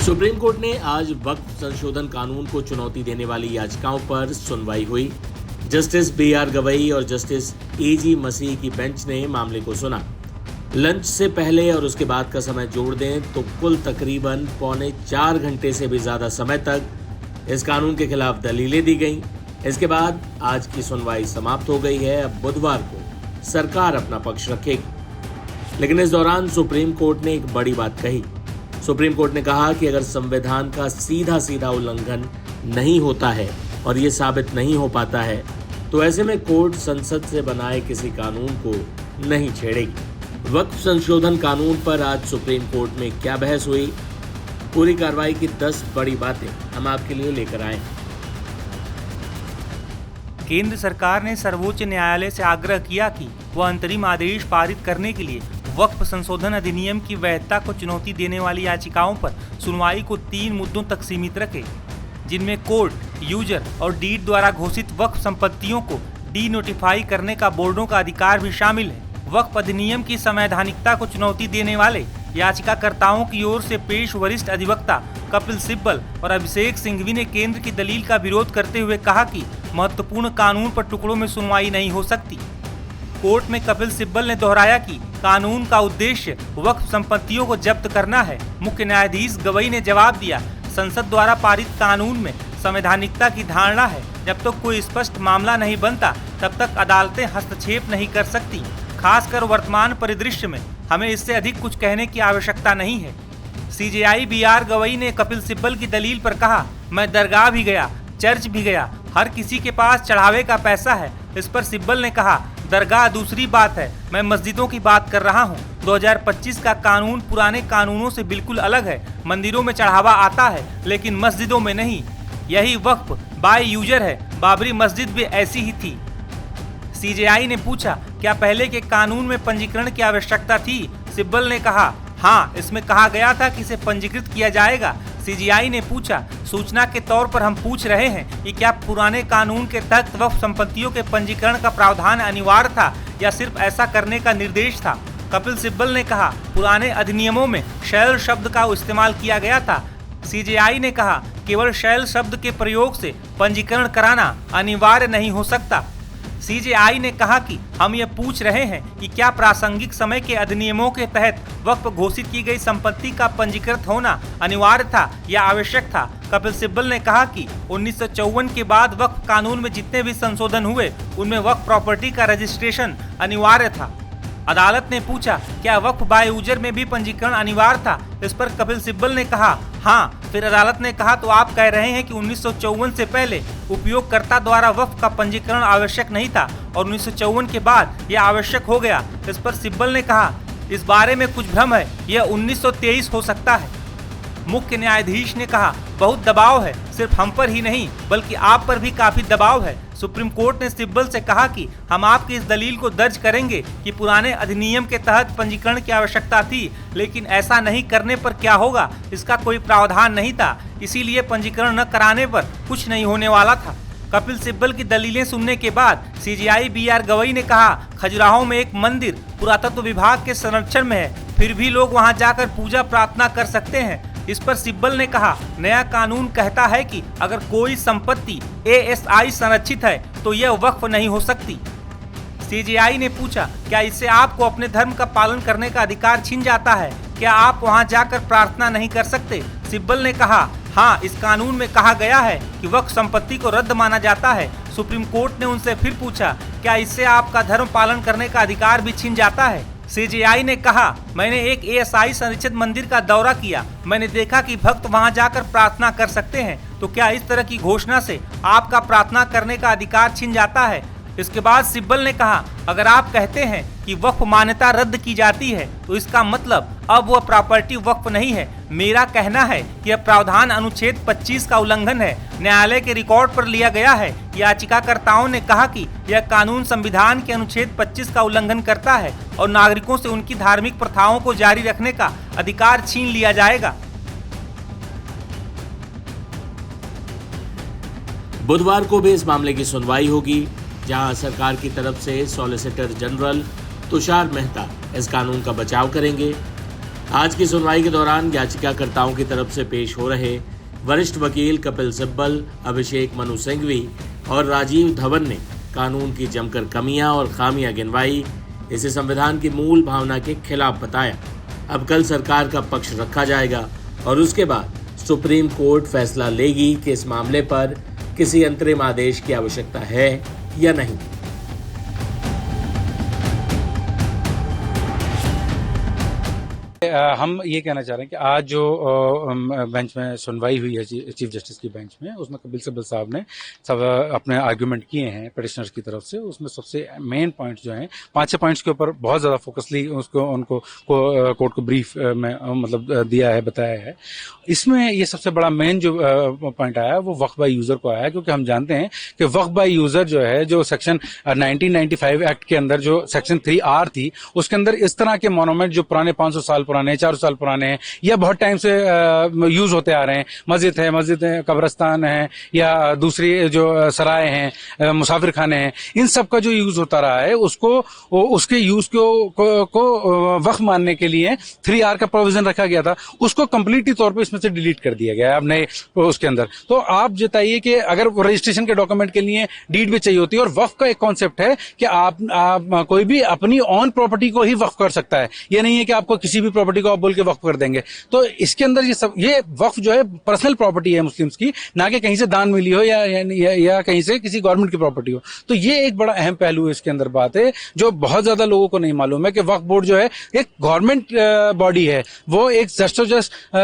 Supreme court ने आज वक्फ संशोधन कानून को चुनौती देने वाली याचिकाओं पर सुनवाई हुई। Justice B.R. गवई और जस्टिस A.G. मसीह की बेंच ने मामले को सुना। लंच से पहले और उसके बाद का समय जोड़ दें तो कुल तकरीबन पौने 4 घंटे से भी ज्यादा समय तक इस कानून के खिलाफ दलीलें दी गईं। इसके बाद आज की सुनवाई समाप्त हो गई है। अब बुधवार को सरकार अपना पक्ष रखेगी। लेकिन इस दौरान सुप्रीम कोर्ट ने एक बड़ी बात कही। सुप्रीम कोर्ट ने कहा कि अगर संविधान का सीधा सीधा उल्लंघन नहीं होता है और ये साबित नहीं हो पाता है तो ऐसे में कोर्ट संसद से बनाए किसी कानून को नहीं छेड़ेगी। वक्फ संशोधन कानून पर आज सुप्रीम कोर्ट में क्या बहस हुई, पूरी कार्रवाई की 10 बड़ी बातें हम आपके लिए लेकर आए। केंद्र सरकार ने सर्वोच्च न्यायालय से आग्रह किया कि वह अंतरिम आदेश पारित करने के लिए वक्फ संशोधन अधिनियम की वैधता को चुनौती देने वाली याचिकाओं पर सुनवाई को 3 मुद्दों तक सीमित रखे, जिनमें कोर्ट, यूजर और डीड द्वारा घोषित वक्फ संपत्तियों को डी नोटिफाई करने का बोर्डों का अधिकार भी शामिल है। वक्फ अधिनियम की संवैधानिकता को चुनौती देने वाले याचिकाकर्ताओं की ओर से पेश वरिष्ठ अधिवक्ता कपिल सिब्बल और अभिषेक सिंघवी ने केंद्र की दलील का विरोध करते हुए कहा कि महत्वपूर्ण कानून पर टुकड़ों में सुनवाई नहीं हो सकती। कोर्ट में कपिल सिब्बल ने दोहराया कि कानून का उद्देश्य वक्फ संपत्तियों को जब्त करना है। मुख्य न्यायाधीश गवई ने जवाब दिया, संसद द्वारा पारित कानून में संवैधानिकता की धारणा है। जब तक कोई स्पष्ट मामला नहीं बनता तब तक अदालतें हस्तक्षेप नहीं कर सकती। खासकर वर्तमान परिदृश्य में हमें इससे अधिक कुछ कहने की आवश्यकता नहीं है। CJI B.R. गवई ने कपिल सिब्बल की दलील पर कहा, मैं दरगाह भी गया, चर्च भी गया, हर किसी के पास चढ़ावे का पैसा है। इस पर सिब्बल ने कहा, दरगाह दूसरी बात है, मैं मस्जिदों की बात कर रहा हूँ। 2025 का कानून पुराने कानूनों से बिल्कुल अलग है। मंदिरों में चढ़ावा आता है लेकिन मस्जिदों में नहीं। यही वक्फ बाय यूजर है। बाबरी मस्जिद भी ऐसी ही थी। CJI ने पूछा, क्या पहले के कानून में पंजीकरण की आवश्यकता थी? सिब्बल ने कहा, हाँ, इसमें कहा गया था कि इसे पंजीकृत किया जाएगा। CJI ने पूछा, सूचना के तौर पर हम पूछ रहे हैं कि क्या पुराने कानून के तहत वक्फ संपत्तियों के पंजीकरण का प्रावधान अनिवार्य था या सिर्फ ऐसा करने का निर्देश था? कपिल सिब्बल ने कहा, पुराने अधिनियमों में शैल शब्द का इस्तेमाल किया गया था। CJI ने कहा, केवल शैल शब्द के प्रयोग से पंजीकरण कराना अनिवार्य नहीं हो सकता। CJI ने कहा कि हम ये पूछ रहे हैं कि क्या प्रासंगिक समय के अधिनियमों के तहत वक्फ घोषित की गई संपत्ति का पंजीकृत होना अनिवार्य था या आवश्यक था। कपिल सिब्बल ने कहा कि 1954 के बाद वक्फ कानून में जितने भी संशोधन हुए उनमें वक्फ प्रॉपर्टी का रजिस्ट्रेशन अनिवार्य था। अदालत ने पूछा, क्या वक्फ बाय यूजर में भी पंजीकरण अनिवार्य था? इस पर कपिल सिब्बल ने कहा, हाँ। फिर अदालत ने कहा, तो आप कह रहे हैं कि 1954 से पहले उपयोगकर्ता द्वारा वक्फ का पंजीकरण आवश्यक नहीं था और 1954 के बाद यह आवश्यक हो गया। इस पर सिब्बल ने कहा, इस बारे में कुछ भ्रम है, यह 1923 हो सकता है। मुख्य न्यायाधीश ने कहा, बहुत दबाव है, सिर्फ हम पर ही नहीं बल्कि आप पर भी काफी दबाव है। सुप्रीम कोर्ट ने सिब्बल से कहा कि हम आपकी इस दलील को दर्ज करेंगे कि पुराने अधिनियम के तहत पंजीकरण की आवश्यकता थी, लेकिन ऐसा नहीं करने पर क्या होगा, इसका कोई प्रावधान नहीं था, इसीलिए पंजीकरण न कराने पर कुछ नहीं होने वाला था। कपिल सिब्बल की दलीलें सुनने के बाद CJI B.R. गवई ने कहा, खजुराहो में एक मंदिर पुरातत्व विभाग के संरक्षण में है, फिर भी लोग वहां जाकर पूजा प्रार्थना कर सकते हैं। इस पर सिब्बल ने कहा, नया कानून कहता है कि अगर कोई संपत्ति ASI संरक्षित है तो यह वक्फ नहीं हो सकती। CJI ने पूछा, क्या इससे आपको अपने धर्म का पालन करने का अधिकार छिन जाता है? क्या आप वहां जाकर प्रार्थना नहीं कर सकते? सिब्बल ने कहा, हाँ, इस कानून में कहा गया है कि वक्फ संपत्ति को रद्द माना जाता है। सुप्रीम कोर्ट ने उनसे फिर पूछा, क्या इससे आपका धर्म पालन करने का अधिकार भी छिन जाता है? CJI ने कहा, मैंने एक ASI संरक्षित मंदिर का दौरा किया, मैंने देखा कि भक्त वहां जाकर प्रार्थना कर सकते हैं, तो क्या इस तरह की घोषणा से आपका प्रार्थना करने का अधिकार छिन जाता है? इसके बाद सिब्बल ने कहा, अगर आप कहते हैं कि वक्फ मान्यता रद्द की जाती है तो इसका मतलब अब वह प्रॉपर्टी वक्फ नहीं है। मेरा कहना है कि यह प्रावधान अनुच्छेद 25 का उल्लंघन है। न्यायालय के रिकॉर्ड पर लिया गया है। याचिकाकर्ताओं ने कहा कि यह कानून संविधान के अनुच्छेद 25 का उल्लंघन करता है और नागरिकों से उनकी धार्मिक प्रथाओं को जारी रखने का अधिकार छीन लिया जाएगा। बुधवार को भी इस मामले की सुनवाई होगी, जहां सरकार की तरफ से सॉलिसिटर जनरल तुषार मेहता इस कानून का बचाव करेंगे। आज की सुनवाई के दौरान याचिकाकर्ताओं की तरफ से पेश हो रहे वरिष्ठ वकील कपिल सिब्बल, अभिषेक मनु सिंघवी और राजीव धवन ने कानून की जमकर कमियां और खामियां गिनवाई। इसे संविधान की मूल भावना के खिलाफ बताया। अब कल सरकार का पक्ष रखा जाएगा और उसके बाद सुप्रीम कोर्ट फैसला लेगी कि इस मामले पर किसी अंतरिम आदेश की आवश्यकता है या नहीं। हम ये कहना चाह रहे हैं कि आज जो बेंच में सुनवाई हुई है चीफ जस्टिस की बेंच में, उसमें कपिल सिब्बल साहब ने सब अपने आर्गुमेंट किए हैं पिटिशनर्स की तरफ से। उसमें सबसे मेन पॉइंट जो हैं 5-6 पॉइंट्स के ऊपर बहुत ज़्यादा फोकसली उनको कोर्ट को ब्रीफ में मतलब दिया है, बताया है। इसमें ये सबसे बड़ा मेन जो पॉइंट आया वो वक्फ बाय यूज़र को आया है, क्योंकि हम जानते हैं कि वक्फ बाय यूज़र जो है, जो सेक्शन 1995 एक्ट के अंदर जो सेक्शन 3R थी, उसके अंदर इस तरह के मोनूमेंट जो पुराने 500 साल पुराने, 400 साल पुराने हैं या बहुत टाइम से यूज होते आ रहे हैं, मस्जिद है, कब्रिस्तान है या दूसरी जो सराय हैं, मुसाफिर खाने हैं, इन सब का जो यूज होता रहा है उसके यूज को वक्फ मानने के लिए 3R का प्रोविजन रखा गया था। उसको कंप्लीटली तौर पे इसमें से डिलीट कर दिया गया है अब नए उसके अंदर। तो आप बताइए कि अगर रजिस्ट्रेशन के डॉक्यूमेंट के लिए डीड भी चाहिए होती है, और वक्फ का एक कॉन्सेप्ट है कि आप कोई भी अपनी ऑन प्रॉपर्टी को ही वक्फ कर सकता है। ये नहीं है कि आपको किसी भी प्रॉपर्टी को आप बोल के वक्फ कर देंगे। तो इसके अंदर ये वक्फ जो है पर्सनल प्रॉपर्टी है मुस्लिम्स की, ना कि कहीं से दान मिली हो या कहीं से किसी गवर्नमेंट की प्रॉपर्टी हो। तो ये एक बड़ा अहम पहलू इसके अंदर बात है जो बहुत ज्यादा लोगों को नहीं मालूम है कि वक्फ बोर्ड जो है एक गवर्नमेंट बॉडी है। वो एक जस्ट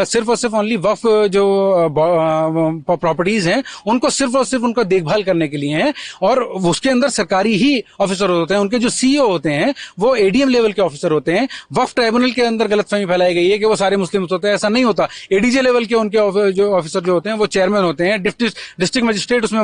सिर्फ और सिर्फ ओनली वक्फ जो प्रॉपर्टीज हैं उनको सिर्फ और सिर्फ उनका देखभाल करने के लिए है, और उसके अंदर सरकारी ही ऑफिसर होते हैं। उनके जो सीईओ होते हैं वो एडीएम लेवल के ऑफिसर होते हैं। वक्फ ट्राइब्यूनल के अंदर गलतफहमी फैलाई गई है कि वो सारे मुस्लिम होते हैं, ऐसा नहीं होता। एडीजे लेवल के उनके जो ऑफिसर जो होते हैं वो चेयरमैन होते हैं, डिस्ट्रिक्ट मजिस्ट्रेट उसमें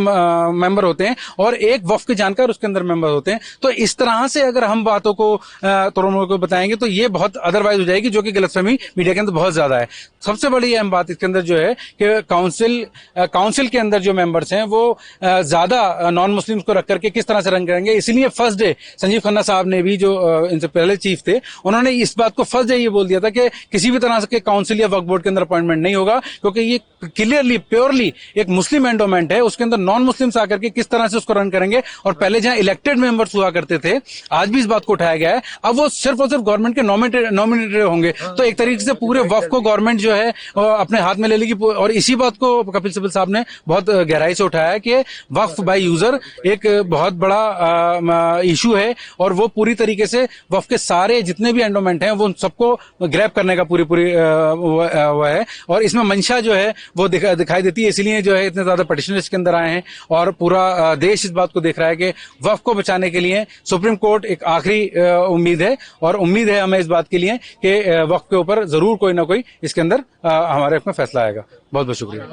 मेंबर होते हैं, और एक वक्फ के जानकार उसके अंदर मेंबर होते हैं। तो इस तरह से अगर हम बातों को तोड़मोड़ को बताएंगे तो ये बहुत अदरवाइज हो जाएगी, जो कि गलतफहमी मीडिया के अंदर बहुत ज्यादा है। सबसे बड़ी अहम बात इसके अंदर जो है कि काउंसिल के अंदर जो मेंबर्स हैं वो ज्यादा नॉन मुस्लिम्स को रख करके किस तरह से रन करेंगे। इसलिए फर्स्ट डे संजीव खन्ना साहब ने भी, जो इनसे पहले चीफ थे, उन्होंने इस बात को फर्स्ट डे ये बोल दिया था कि किसी भी तरह के काउंसिल या वक्फ बोर्ड के अंदर अपॉइंटमेंट नहीं होगा, क्योंकि ये क्लियरली प्योरली एक मुस्लिम एंडोमेंट है। उसके अंदर नॉन मुस्लिम्स आकर के किस तरह से उसको रन करेंगे। और पहले जहां इलेक्टेड मेंबर्स हुआ करते थे, आज भी इस बात को उठाया गया है, अब वो सिर्फ और सिर्फ गवर्नमेंट के नॉमिनेटेड होंगे। तो एक तरीके से पूरे वक्फ को गवर्नमेंट जो है अपने हाथ में ले लेगी। और इसी बात को कपिल सिब्बल साहब ने बहुत गहराई से उठाया कि वक्फ बाय यूजर एक बहुत बड़ा इशू है, और वो पूरी तरीके से वक्फ के सारे जितने भी एंडोमेंट हैं वो सबको ग्रैब करने का पूरी वो है। और इसमें मंशा जो है वो दिखाई देती है। इसलिए जो है इतने ज्यादा पिटिशनर्स इसके अंदर आए हैं, और पूरा देश इस बात को देख रहा है कि वक्फ को बचाने के लिए सुप्रीम कोर्ट एक आखिरी उम्मीद है, और उम्मीद है हमें इस बात के लिए कि वक्फ के ऊपर जरूर कोई ना कोई इसके अंदर हमारे में फैसला आएगा। बहुत बहुत शुक्रिया।